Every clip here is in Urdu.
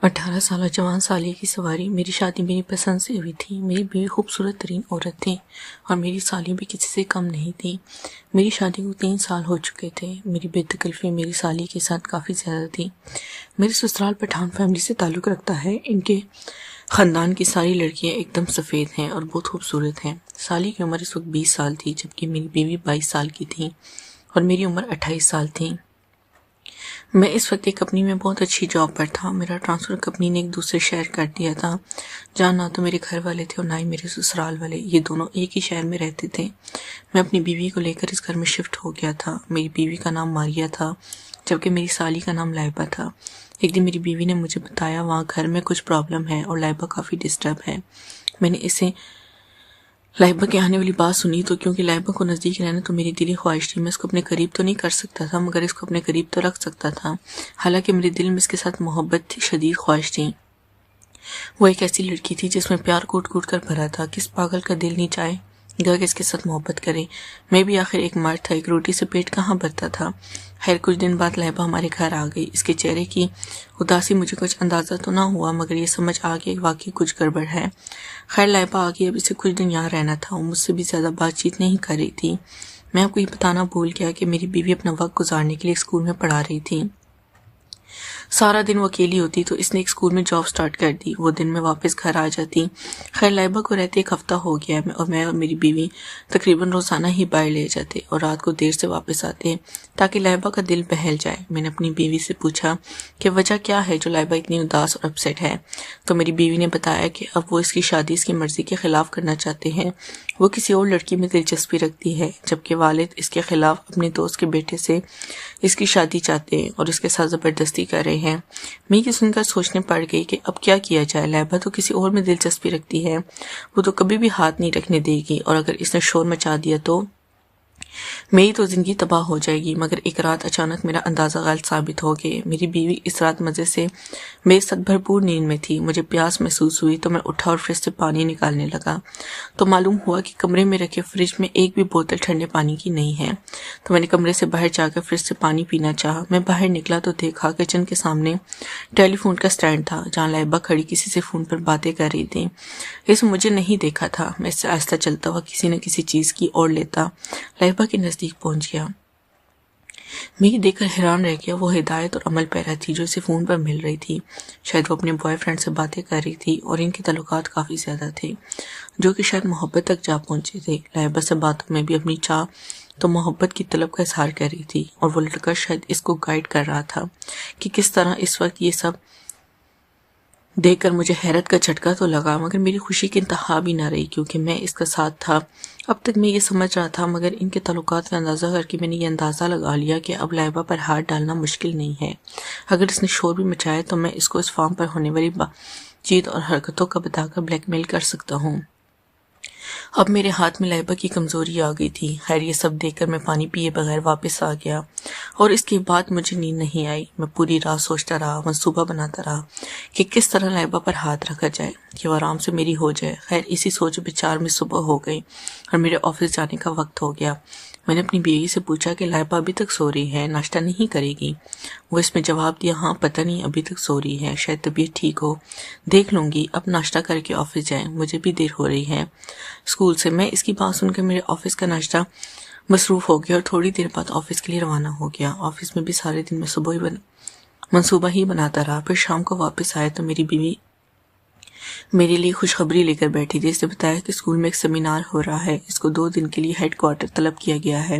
18 سالہ جوان سالیہ کی سواری میری شادی میری پسند سے ہوئی تھی۔ میری بیوی خوبصورت ترین عورت تھی اور میری سالی بھی کسی سے کم نہیں تھی۔ میری شادی کو 3 سال ہو چکے تھے۔ میری بے تکلفی میری سالی کے ساتھ کافی زیادہ تھی۔ میرے سسرال پٹھان فیملی سے تعلق رکھتا ہے۔ ان کے خاندان کی ساری لڑکیاں ایک دم سفید ہیں اور بہت خوبصورت ہیں۔ سالی کی عمر اس وقت 20 سال تھی، جبکہ میری بیوی 22 سال کی تھی اور میری عمر 28 سال تھی۔ میں اس وقت ایک کمپنی میں بہت اچھی جاب پر تھا۔ میرا ٹرانسفر کمپنی نے ایک دوسرے شہر کر دیا تھا، جہاں نہ تو میرے گھر والے تھے اور نہ ہی میرے سسرال والے۔ یہ دونوں ایک ہی شہر میں رہتے تھے۔ میں اپنی بیوی کو لے کر اس گھر میں شفٹ ہو گیا تھا۔ میری بیوی کا نام ماریا تھا، جبکہ میری سالی کا نام لائبہ تھا۔ ایک دن میری بیوی نے مجھے بتایا وہاں گھر میں کچھ پرابلم ہے اور لائبہ کافی ڈسٹرب ہے۔ میں نے اسے لائبہ کے آنے والی بات سنی تو کیونکہ لائبہ کو نزدیک رہنا تو میری دلی خواہش تھی۔ میں اس کو اپنے قریب تو نہیں کر سکتا تھا، مگر اس کو اپنے قریب تو رکھ سکتا تھا۔ حالانکہ میرے دل میں اس کے ساتھ محبت تھی، شدید خواہش تھی۔ وہ ایک ایسی لڑکی تھی جس میں پیار کوٹ کوٹ کر بھرا تھا۔ کس پاگل کا دل نہیں چاہے گا کہ اس کے ساتھ محبت کرے۔ میں بھی آخر ایک مرد تھا، ایک روٹی سے پیٹ کہاں بھرتا تھا۔ خیر کچھ دن بعد لائبہ ہمارے گھر آ گئی۔ اس کے چہرے کی اداسی مجھے کچھ اندازہ تو نہ ہوا، مگر یہ سمجھ آ گیا کہ واقعی کچھ گڑبڑ ہے۔ خیر لائبہ آ گئی، اب اسے کچھ دن یہاں رہنا تھا۔ وہ مجھ سے بھی زیادہ بات چیت نہیں کر رہی تھی۔ میں آپ کو یہ بتانا بھول گیا کہ میری بیوی اپنا وقت گزارنے کے لیے اسکول میں پڑھا رہی تھی۔ سارا دن وہ اکیلی ہوتی تو اس نے ایک اسکول میں جاب سٹارٹ کر دی۔ وہ دن میں واپس گھر آ جاتی۔ خیر لائبہ کو رہتے 1 ہفتہ ہو گیا ہے اور میں اور میری بیوی تقریباً روزانہ ہی باہر لے جاتے اور رات کو دیر سے واپس آتے تاکہ لائبہ کا دل بہل جائے۔ میں نے اپنی بیوی سے پوچھا کہ وجہ کیا ہے جو لائبہ اتنی اداس اور اپسیٹ ہے، تو میری بیوی نے بتایا کہ اب وہ اس کی شادی اس کی مرضی کے خلاف کرنا چاہتے ہیں۔ وہ کسی اور لڑکی میں دلچسپی رکھتی ہے، جبکہ والد اس کے خلاف اپنے دوست کے بیٹے سے اس کی شادی چاہتے ہیں اور اس کے ساتھ زبردستی کر رہے ہیں۔ میں یہ سن کر سوچنے پڑ گئی کہ اب کیا کیا جائے۔ لائبہ تو کسی اور میں دلچسپی رکھتی ہے، وہ تو کبھی بھی ہاتھ نہیں رکھنے دے گی، اور اگر اس نے شور مچا دیا تو میری تو زندگی تباہ ہو جائے گی۔ مگر ایک رات اچانک میرا اندازہ غلط ثابت ہو گئے۔ میری بیوی اس رات مزے سے میرے ساتھ بھرپور نیند میں تھی۔ مجھے پیاس محسوس ہوئی تو میں اٹھا اور فریج سے پانی نکالنے لگا تو معلوم ہوا کہ کمرے میں رکھے فریج میں ایک بھی بوتل ٹھنڈے پانی کی نہیں ہے۔ تو میں نے کمرے سے باہر جا کر فریج سے پانی پینا چاہا۔ میں باہر نکلا تو دیکھا کچن کے سامنے ٹیلی فون کا سٹینڈ تھا، جہاں لائبہ کھڑی کسی سے فون پر باتیں کر رہی تھی۔ اس نے مجھے نہیں دیکھا تھا۔ میں اس سے آہستہ چلتا ہوا کسی نہ کسی چیز کی اور لیتا لائبہ کے نزدیک پہنچ گیا۔ میں یہ دیکھ کر حیران رہ گیا۔ وہ ہدایت اور عمل پیرا تھی جو اسے فون پر مل رہی تھی۔ شاید وہ اپنے بوائے فرینڈ سے باتیں کر رہی تھی اور ان کے تعلقات کافی زیادہ تھے، جو کہ شاید محبت تک جا پہنچے تھے۔ لائبہ سے باتوں میں بھی اپنی چاہ تو محبت کی طلب کا اظہار کر رہی تھی، اور وہ لڑکا شاید اس کو گائیڈ کر رہا تھا کہ کس طرح اس وقت یہ سب دیکھ کر مجھے حیرت کا جھٹکا تو لگا، مگر میری خوشی کی انتہا بھی نہ رہی کیونکہ میں اس کا ساتھ تھا۔ اب تک میں یہ سمجھ رہا تھا، مگر ان کے تعلقات کا اندازہ کر کے میں نے یہ اندازہ لگا لیا کہ اب لائبہ پر ہاتھ ڈالنا مشکل نہیں ہے۔ اگر اس نے شور بھی مچایا تو میں اس کو اس فارم پر ہونے والی بات چیت اور حرکتوں کا بتا کر بلیک میل کر سکتا ہوں۔ اب میرے ہاتھ میں لائبہ کی کمزوری آ گئی تھی۔ خیر یہ سب دیکھ کر میں پانی پیے بغیر واپس آ گیا اور اس کے بعد مجھے نیند نہیں آئی۔ میں پوری رات سوچتا رہا، منصوبہ بناتا رہا کہ کس طرح لائبہ پر ہاتھ رکھا جائے کہ وہ آرام سے میری ہو جائے۔ خیر اسی سوچ بچار میں صبح ہو گئی اور میرے آفس جانے کا وقت ہو گیا۔ میں نے اپنی بیوی سے پوچھا کہ لائبہ ابھی تک سو رہی ہے، ناشتہ نہیں کرے گی؟ وہ اس میں جواب دیا، ہاں پتہ نہیں ابھی تک سو رہی ہے، شاید طبیعت ٹھیک ہو، دیکھ لوں گی، اب ناشتہ کر کے آفس جائیں، مجھے بھی دیر ہو رہی ہے اسکول سے۔ میں اس کی بات سن کر میرے آفس کا ناشتہ مصروف ہو گیا اور تھوڑی دیر بعد آفس کے لیے روانہ ہو گیا۔ آفس میں بھی سارے دن میں منصوبہ ہی بناتا رہا۔ پھر شام کو واپس آیا تو میری بیوی میرے لیے خوشخبری لے کر بیٹھی تھی۔ اس نے بتایا کہ اسکول میں ایک سیمینار ہو رہا ہے، اس کو 2 دن کے لیے ہیڈ کوارٹر طلب کیا گیا ہے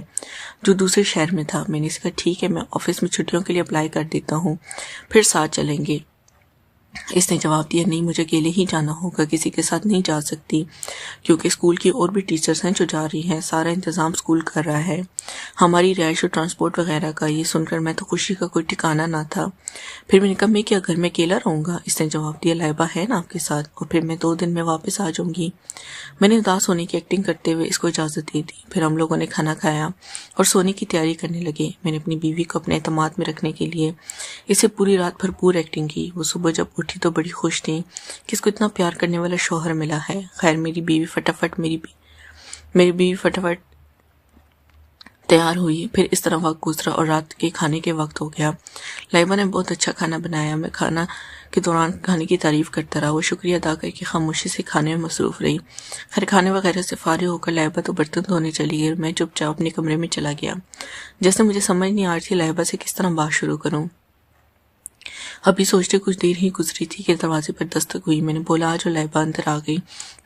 جو دوسرے شہر میں تھا۔ میں نے اس کہا ٹھیک ہے، میں آفس میں چھٹیوں کے لیے اپلائی کر دیتا ہوں، پھر ساتھ چلیں گے۔ اس نے جواب دیا، نہیں مجھے اکیلے ہی جانا ہوگا، کسی کے ساتھ نہیں جا سکتی کیونکہ اسکول کی اور بھی ٹیچرز ہیں جو جا رہی ہیں، سارا انتظام اسکول کر رہا ہے، ہماری رہائش اور ٹرانسپورٹ وغیرہ کا۔ یہ سن کر میں تو خوشی کا کوئی ٹھکانہ نہ تھا۔ پھر میں نے کہا میں کیا گھر میں اکیلا رہوں گا؟ اس نے جواب دیا، لائبہ ہے نا آپ کے ساتھ، اور پھر میں 2 دن میں واپس آ جاؤں گی۔ میں نے اداس ہونے کی ایکٹنگ کرتے ہوئے اس کو اجازت دے دی۔ پھر ہم لوگوں نے کھانا کھایا اور سونے کی تیاری کرنے لگے۔ میں نے اپنی بیوی کو اپنے اعتماد میں رکھنے کے لیے اسے پوری رات بھرپور ایکٹنگ کی۔ وہ صبح جب اٹھی تو بڑی خوش تھی کہ اس کو اتنا پیار کرنے والا شوہر ملا ہے۔ خیر میری بیوی فٹافٹ تیار ہوئی، پھر اس طرح وقت گزرا اور رات کے کھانے کے وقت ہو گیا۔ لائبہ نے بہت اچھا کھانا بنایا۔ میں کھانا کے دوران کھانے کی تعریف کرتا رہا۔ وہ شکریہ ادا کر کے خاموشی سے کھانے میں مصروف رہی۔ خیر کھانے وغیرہ سے فارغ ہو کر لائبہ تو برتن دھونے چلی گئی اور میں چپ چاپ اپنے کمرے میں چلا گیا۔ جیسے مجھے سمجھ نہیں آ رہی تھی لائبہ سے کس طرح بات شروع کروں۔ ابھی سوچتے کچھ دیر ہی گزری تھی کہ دروازے پر دستک ہوئی۔ میں نے بولا آ جاؤ۔ لائبہ اندر آ گئی۔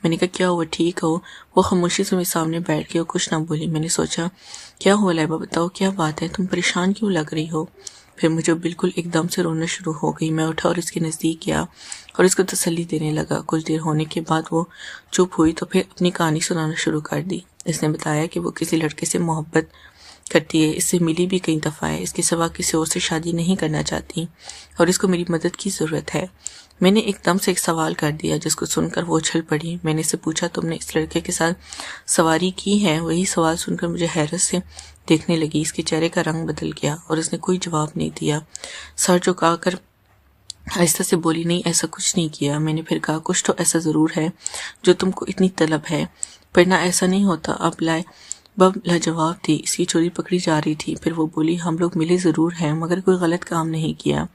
میں نے کہا کیا ہوا، ٹھیک ہو؟ وہ خاموشی سے میرے سامنے بیٹھ گئی اور کچھ نہ بولی۔ میں نے سوچا کیا ہوا لائبہ، بتاؤ کیا بات ہے، تم پریشان کیوں لگ رہی ہو؟ پھر مجھے بالکل ایک دم سے رونا شروع ہو گئی۔ میں اٹھا اور اس کے نزدیک گیا اور اس کو تسلی دینے لگا۔ کچھ دیر ہونے کے بعد وہ چپ ہوئی تو پھر اپنی کہانی سنانا شروع کر دی۔ اس نے بتایا کہ وہ کسی لڑکے سے محبت کرتی ہے، اس سے ملی بھی کئی دفعہ ہے، اس کے سوا کسی اور سے شادی نہیں کرنا چاہتی اور اس کو میری مدد کی ضرورت ہے۔ میں نے ایک دم سے ایک سوال کر دیا جس کو سن کر وہ اچھل پڑی۔ میں نے اسے پوچھا تم نے اس لڑکے کے ساتھ سواری کی ہے؟ وہی سوال سن کر مجھے حیرت سے دیکھنے لگی۔ اس کے چہرے کا رنگ بدل گیا اور اس نے کوئی جواب نہیں دیا۔ سر جھکا کر آہستہ سے بولی نہیں ایسا کچھ نہیں کیا۔ میں نے پھر کہا کچھ تو ایسا ضرور ہے جو تم کو اتنی طلب ہے، ورنہ ایسا نہیں ہوتا۔ اب لاجواب تھی، اس کی چوری پکڑی جا رہی تھی۔ پھر وہ بولی ہم لوگ ملے ضرور ہیں مگر کوئی غلط کام نہیں کیا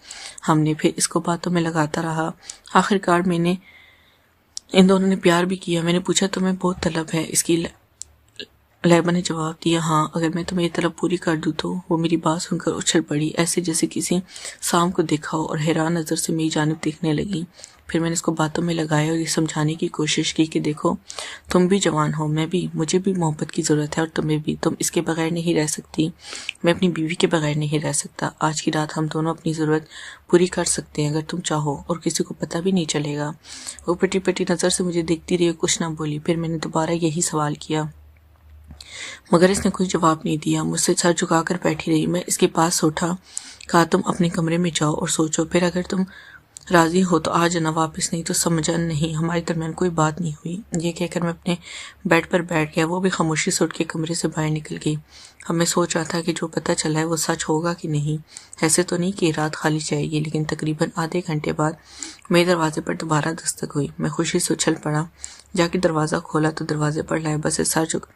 ہم نے۔ پھر اس کو باتوں میں لگاتا رہا۔ آخر کار ان دونوں نے پیار بھی کیا۔ میں نے پوچھا تمہیں بہت طلب ہے اس کی؟ لائبہ نے جواب دیا ہاں، اگر میں تمہیں یہ طلب پوری کر دوں تو۔ وہ میری بات سن کر اچھل پڑی، ایسے جیسے کسی سام کو دیکھا ہو، اور حیران نظر سے میری جانب دیکھنے لگی۔ پھر میں نے اس کو باتوں میں لگایا اور یہ سمجھانے کی کوشش کی کہ دیکھو تم بھی جوان ہو، میں بھی، مجھے بھی محبت کی ضرورت ہے اور تمہیں بھی۔ تم اس کے بغیر نہیں رہ سکتی، میں اپنی بیوی کے بغیر نہیں رہ سکتا۔ آج کی رات ہم دونوں اپنی ضرورت پوری کر سکتے ہیں اگر تم چاہو، اور کسی کو پتہ بھی نہیں چلے گا۔ وہ پٹی پٹی نظر سے مجھے دیکھتی رہی اور کچھ نہ بولی۔ پھر میں نے دوبارہ یہی سوال کیا مگر اس نے کوئی جواب نہیں دیا۔ مجھ سے سر جھکا کر بیٹھی رہی۔ میں اس کے پاس اٹھا، کہا تم اپنے کمرے میں جاؤ اور سوچو، پھر اگر تم راضی ہو تو آ جانا واپس، نہیں تو سمجھا نہیں، ہمارے درمیان کوئی بات نہیں ہوئی۔ یہ کہہ کر میں اپنے بیڈ پر بیٹھ گیا۔ وہ بھی خاموشی سے اٹھ کے کمرے سے باہر نکل گئی۔ اب میں سوچ رہا تھا کہ جو پتہ چلا ہے وہ سچ ہوگا کہ نہیں۔ ایسے تو نہیں کہ رات خالی جائے گی، لیکن تقریباً آدھے گھنٹے بعد میرے دروازے پر دوبارہ دستک ہوئی۔ میں خوشی سے اچھل پڑا، جا کے دروازہ کھولا تو دروازے پر لائبہ سے سر جھک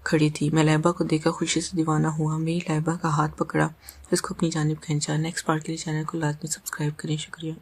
کھڑی تھی۔ میں لائبہ کو دیکھا خوشی سے دیوانہ ہوا۔ میری لائبہ کا ہاتھ پکڑا، اس کو اپنی جانب کھینچا۔ نیکسٹ پارٹ کے لیے چینل کو لازمی سبسکرائب کریں۔ شکریہ۔